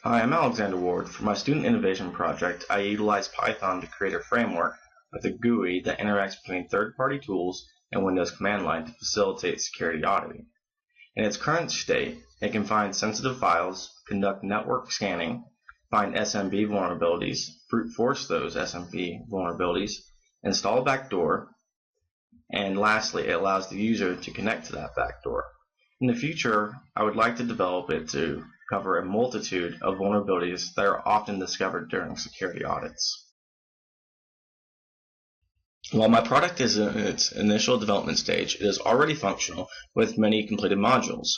Hi, I'm Alexander Ward. For my student innovation project, I utilized Python to create a framework with a GUI that interacts between third-party tools and Windows command line to facilitate security auditing. In its current state, it can find sensitive files, conduct network scanning, find SMB vulnerabilities, brute force those SMB vulnerabilities, install a backdoor, and lastly, it allows the user to connect to that backdoor. In the future, I would like to develop it to cover a multitude of vulnerabilities that are often discovered during security audits. While my product is in its initial development stage, it is already functional with many completed modules.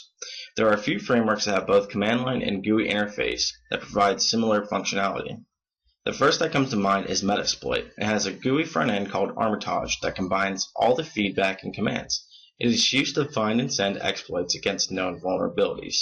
There are a few frameworks that have both command line and GUI interface that provide similar functionality. The first that comes to mind is Metasploit. It has a GUI front end called Armitage that combines all the feedback and commands. It is used to find and send exploits against known vulnerabilities.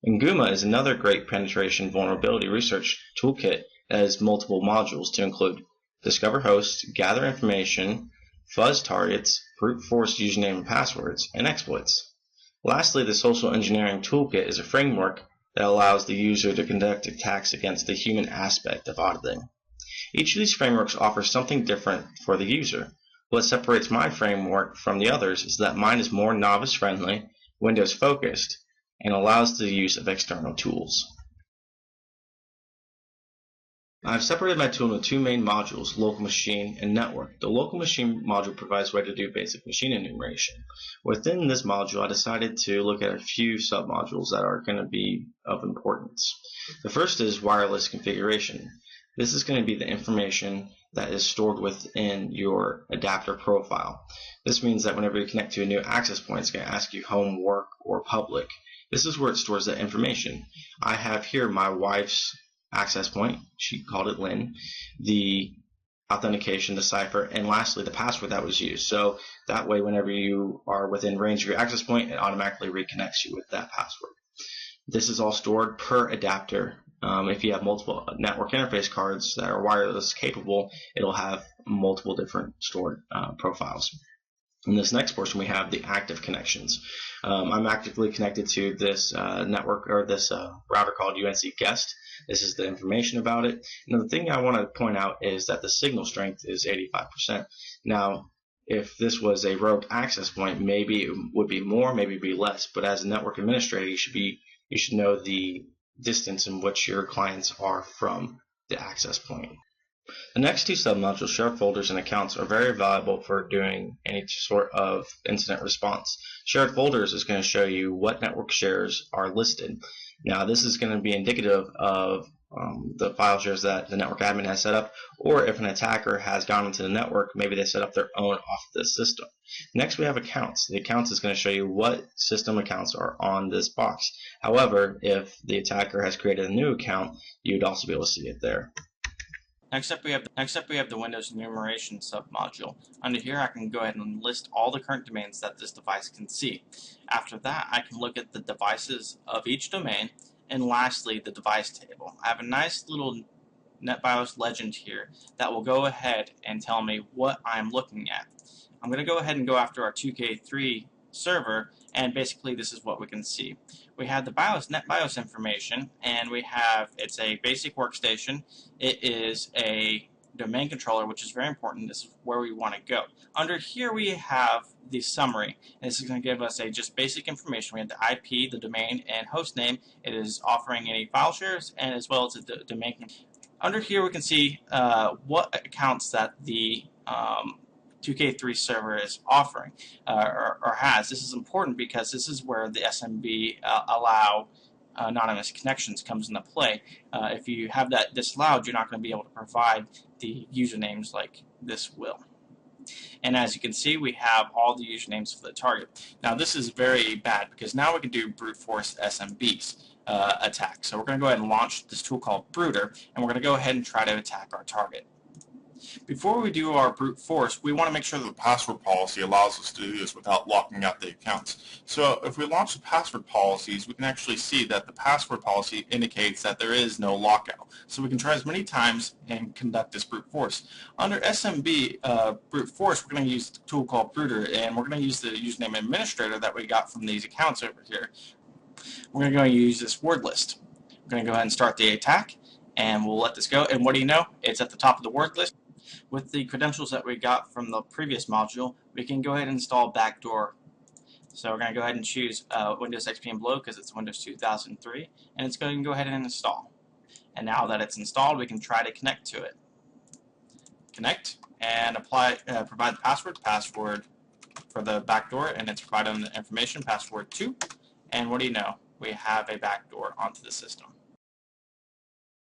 And Guma is another great penetration vulnerability research toolkit that has multiple modules to include discover hosts, gather information, fuzz targets, brute force username and passwords, and exploits. Lastly, the social engineering toolkit is a framework that allows the user to conduct attacks against the human aspect of auditing. Each of these frameworks offers something different for the user. What separates my framework from the others is that mine is more novice-friendly, Windows-focused, and allows the use of external tools. I've separated my tool into two main modules, local machine and network. The local machine module provides a way to do basic machine enumeration. Within this module, I decided to look at a few submodules that are going to be of importance. The first is wireless configuration. This is going to be the information that is stored within your adapter profile. This means that whenever you connect to a new access point, it's going to ask you home, work, or public. This is where it stores that information. I have here my wife's access point, she called it Lynn, the authentication, the cipher, and lastly the password that was used. So that way whenever you are within range of your access point, it automatically reconnects you with that password. This is all stored per adapter. If you have multiple network interface cards that are wireless capable, it'll have multiple different stored profiles. In this next portion, we have the active connections. I'm actively connected to this network or this router called UNC Guest. This is the information about it. Now, the thing I want to point out is that the signal strength is 85%. Now, if this was a rogue access point, maybe it would be more, maybe it'd be less. But as a network administrator, you should know the distance in which your clients are from the access point. The next two submodules, shared folders and accounts, are very valuable for doing any sort of incident response. Shared folders is going to show you what network shares are listed. Now, this is going to be indicative of the file shares that the network admin has set up, or if an attacker has gone into the network, maybe they set up their own off the system. Next, we have accounts. The accounts is going to show you what system accounts are on this box. However, if the attacker has created a new account, you'd also be able to see it there. Next up, we have the Windows enumeration submodule. Under here, I can go ahead and list all the current domains that this device can see. After that, I can look at the devices of each domain, and lastly, the device table. I have a nice little NetBIOS legend here that will go ahead and tell me what I'm looking at. I'm going to go ahead and go after our 2K3 server, and basically this is what we can see. We have the NetBIOS information, and it's a basic workstation. It is a domain controller, which is very important. This is where we want to go. Under here we have the summary, and this is going to give us just basic information. We have the IP, the domain, and host name. It is offering any file shares, and as well as the domain. Under here we can see what accounts that the 2K3 server is offering or has. This is important because this is where the SMB allow anonymous connections comes into play. If you have that disallowed, you're not going to be able to provide the usernames like this will. And as you can see, we have all the usernames for the target. Now this is very bad because now we can do brute force SMBs attack. So we're going to go ahead and launch this tool called Brooder, and we're going to go ahead and try to attack our target. Before we do our brute force, we want to make sure that the password policy allows us to do this without locking out the accounts. So if we launch the password policies, we can actually see that the password policy indicates that there is no lockout. So we can try as many times and conduct this brute force. Under SMB brute force, we're going to use the tool called Brooder, and we're going to use the username administrator that we got from these accounts over here. We're going to use this word list. going to go ahead and start the attack, and we'll let this go. And what do you know? It's at the top of the word list. With the credentials that we got from the previous module, we can go ahead and install Backdoor. So we're going to go ahead and choose Windows XP and below because it's Windows 2003, and it's going to go ahead and install. And now that it's installed, we can try to connect to it. Connect and provide the password for the backdoor, and it's provided on the information, password 2. And what do you know? We have a backdoor onto the system.